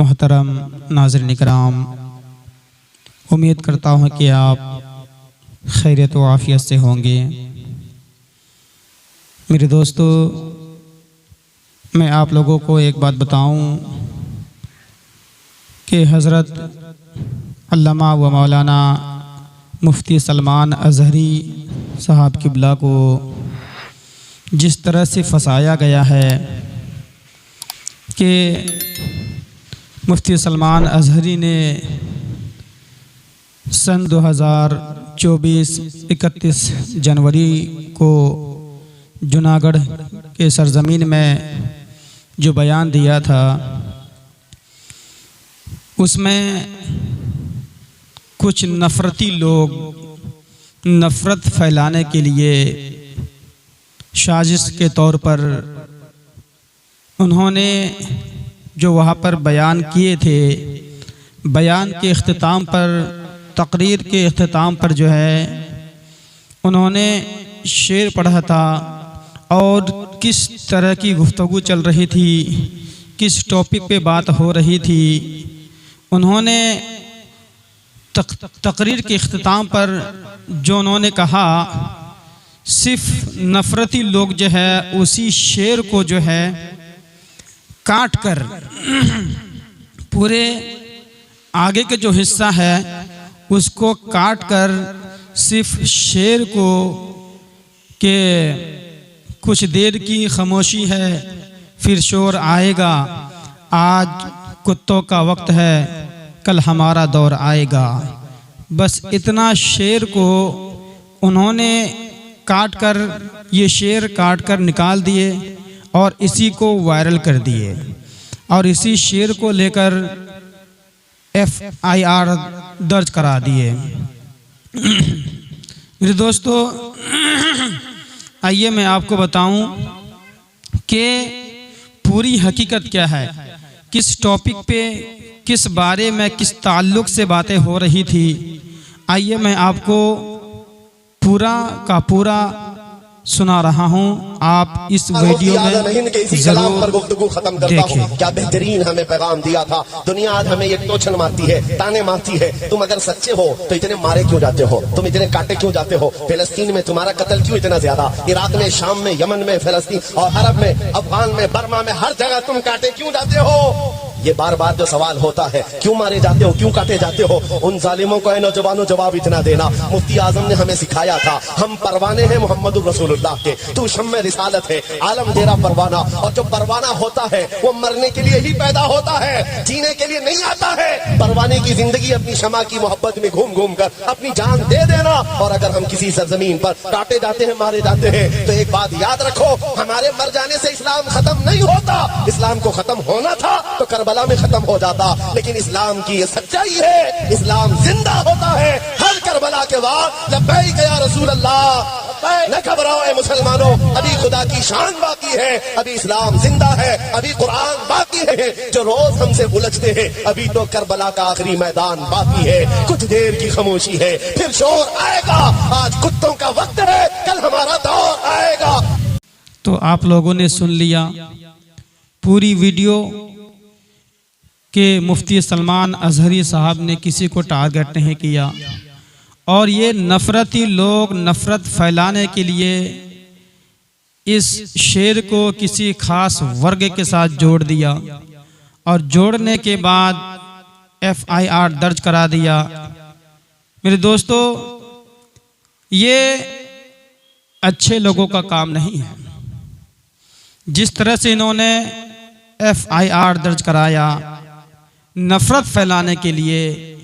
मोहतरम नाज़रीन इकराम, उम्मीद करता हूँ कि आप खैरियत व आफ़ियत से होंगे। मेरे दोस्तों, मैं आप लोगों को एक बात बताऊं कि हज़रत अल्लामा व मौलाना मुफ्ती सलमान अज़हरी साहब क़िबला को जिस तरह से फंसाया गया है कि मुफ्ती सलमान अज़हरी ने सन 2024-31 जनवरी को जूनागढ़ के सरज़मीन में जो बयान दिया था, उसमें कुछ नफ़रती लोग नफ़रत फैलाने के लिए साजिश के तौर पर उन्होंने जो वहाँ पर बयान किए थे, बयान के इख्तिताम पर, तकरीर के इख्तिताम पर जो है उन्होंने शेर पढ़ा था और किस तरह की गुफ्तगू चल रही थी, किस टॉपिक पे बात हो रही थी। उन्होंने तकरीर के इख्तिताम पर जो उन्होंने कहा, सिर्फ नफ़रती लोग जो है उसी शेर को जो है काट कर पूरे आगे के जो हिस्सा है उसको काट कर सिर्फ शेर को के कुछ देर की खामोशी है, फिर शोर आएगा, आज कुत्तों का वक्त है, कल हमारा दौर आएगा। बस इतना शेर को उन्होंने काट कर, ये शेर काट कर निकाल दिए और इसी को वायरल कर दिए और इसी शेर को लेकर FIR दर्ज करा दिए। मेरे दोस्तों, आइए मैं आपको बताऊं कि पूरी हकीकत क्या है, किस टॉपिक पे, किस बारे में, किस ताल्लुक से बातें हो रही थी। आइए मैं आपको पूरा का पूरा सुना रहा हूँ, आप इस वीडियो में जरूर देखें। क्या बेहतरीन हमें पैगाम दिया था। दुनिया आज हमें ये टोचन मारती है, ताने मारती है। तुम अगर सच्चे हो तो इतने मारे क्यों जाते हो, तुम इतने काटे क्यों जाते हो, फिलिस्तीन में तुम्हारा कत्ल क्यों इतना ज्यादा, इराक में, शाम में, यमन में, फिलिस्तीन और अरब में, अफगान में, बर्मा में, हर जगह तुम काटे क्यों जाते हो। ये बार बार जो सवाल होता है, क्यों मारे जाते हो, क्यों काटे जाते हो, उन जालिमों को नौजवानों जवाब इतना देना। मुफ्ती आजम ने हमें सिखाया था, हम परवाने हैं मोहम्मद रसूलुल्लाह के, तू शम्मे रिसालत है, आलम तेरा परवाना। और जो परवाना होता है वो मरने के लिए ही पैदा होता है, जीने के लिए नहीं आता है। परवाने की जिंदगी अपनी शमा की मोहब्बत में घूम घूम कर अपनी जान दे देना। और अगर हम किसी सरजमीन पर काटे जाते हैं, मारे जाते हैं, तो एक बात याद रखो, हमारे मर जाने से इस्लाम खत्म नहीं होता। इस्लाम को खत्म होना था तो करबला में खत्म हो जाता, लेकिन इस्लाम की ये सच्चाई है, इस्लाम जिंदा होता है हर करबला के बाद। लब्बैक या रसूल अल्लाह, न घबराओ ऐ मुसलमानों, अभी खुदा की शान बाकी है, अभी इस्लाम जिंदा है, अभी कुरान बाकी है। जो रोज हमसे उलझते हैं, अभी तो करबला का आखिरी मैदान बाकी है। कुछ देर की खामोशी है, फिर शोर आएगा, आज कुत्तों का वक्त है, कल हमारा दौर आएगा। तो आप लोगों ने सुन लिया पूरी वीडियो कि मुफ्ती सलमान अज़हरी साहब ने किसी को टारगेट नहीं किया और ये नफ़रती लोग नफ़रत फैलाने के लिए इस शेर को किसी खास वर्ग के साथ जोड़ दिया और जोड़ने के बाद FIR दर्ज करा दिया। मेरे दोस्तों, ये अच्छे लोगों का काम नहीं है। जिस तरह से इन्होंने FIR दर्ज कराया नफ़रत फैलाने के लिए,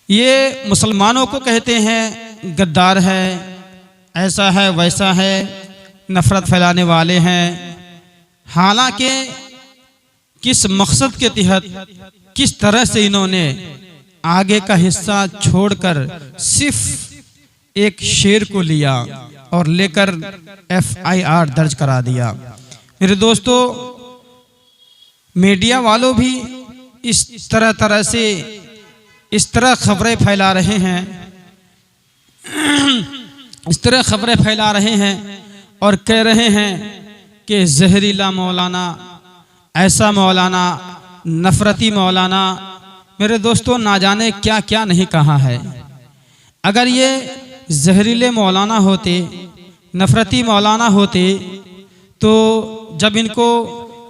ये मुसलमानों को कहते हैं गद्दार है, ऐसा है, वैसा है, नफ़रत फैलाने वाले हैं। हालांकि किस मकसद के तहत, किस तरह से इन्होंने आगे का हिस्सा छोड़कर सिर्फ एक शेर को लिया और लेकर FIR दर्ज करा दिया। मेरे दोस्तों, मीडिया वालों भी इस तरह से इस तरह खबरें फैला रहे हैं, इस तरह खबरें फैला रहे हैं और कह रहे हैं कि जहरीला मौलाना, ऐसा मौलाना, नफरती मौलाना, मेरे दोस्तों ना जाने क्या क्या नहीं कहा है। अगर ये जहरीले मौलाना होते, नफरती मौलाना होते, तो जब इनको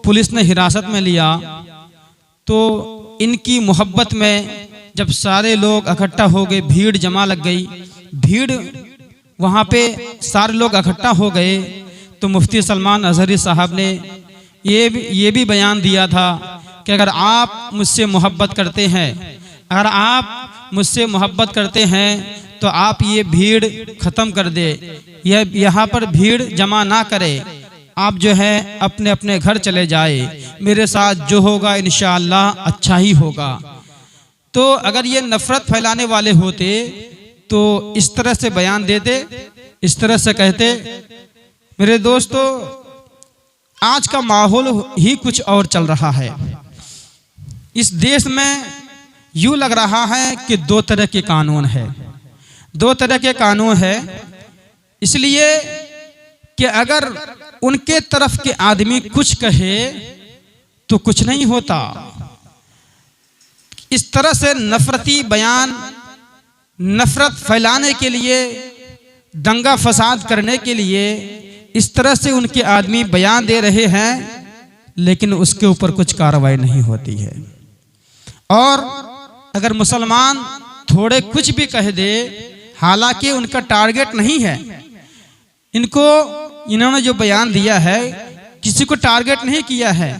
पुलिस ने हिरासत में लिया तो इनकी मोहब्बत में जब सारे लोग इकट्ठा हो गए, भीड़ जमा लग गई, भीड़ वहाँ पे सारे लोग इकट्ठा हो गए, तो मुफ्ती सलमान अजहरी साहब ने ये भी बयान दिया था कि अगर आप मुझसे मोहब्बत करते हैं, अगर आप मुझसे मोहब्बत करते हैं तो आप ये भीड़ ख़त्म कर दे, यहाँ पर भीड़ जमा ना करे, आप जो है अपने अपने घर चले जाए, मेरे साथ जो होगा इंशाअल्लाह अच्छा ही होगा। तो अगर ये नफरत फैलाने वाले होते तो इस तरह से बयान देते, इस तरह से कहते। मेरे दोस्तों, आज का माहौल ही कुछ और चल रहा है। इस देश में यूं लग रहा है कि दो तरह के कानून है, दो तरह के कानून है, इसलिए कि अगर उनके तरफ के आदमी कुछ कहे तो कुछ नहीं होता। इस तरह से नफरती बयान, नफरत फैलाने के लिए, दंगा फसाद करने के लिए इस तरह से उनके आदमी बयान दे रहे हैं, लेकिन उसके ऊपर कुछ कार्रवाई नहीं होती है। और अगर मुसलमान थोड़े कुछ भी कह दे, हालांकि उनका टारगेट नहीं है, इन्होंने जो बयान दिया है किसी को टारगेट नहीं किया है,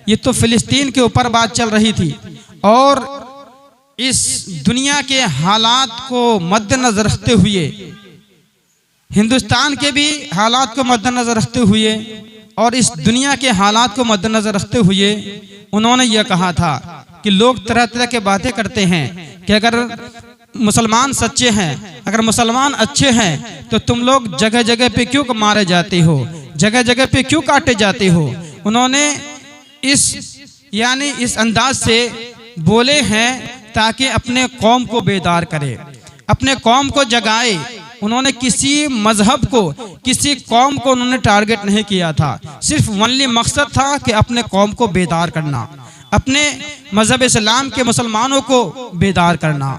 ये तो फिलिस्तीन के ऊपर बात चल रही थी। और इस दुनिया के हालात को मद्देनजर रखते हुए, हिंदुस्तान के भी हालात को मद्देनजर रखते हुए और इस दुनिया के हालात को मद्देनजर रखते हुए उन्होंने यह कहा था कि लोग तरह तरह के बातें करते हैं कि अगर मुसलमान सच्चे हैं, अगर मुसलमान अच्छे हैं, तो तुम लोग जगह जगह पे क्यों मारे जाते हो, जगह जगह पे क्यों काटे जाते हो। उन्होंने इस अंदाज से बोले हैं ताकि अपने कौम को बेदार करे, अपने कौम को जगाए। उन्होंने किसी मजहब को, किसी कौम को उन्होंने टारगेट नहीं किया था, सिर्फ वनली मकसद था कि अपने कौम को बेदार करना, अपने मजहब इस्लाम के मुसलमानों को बेदार करना।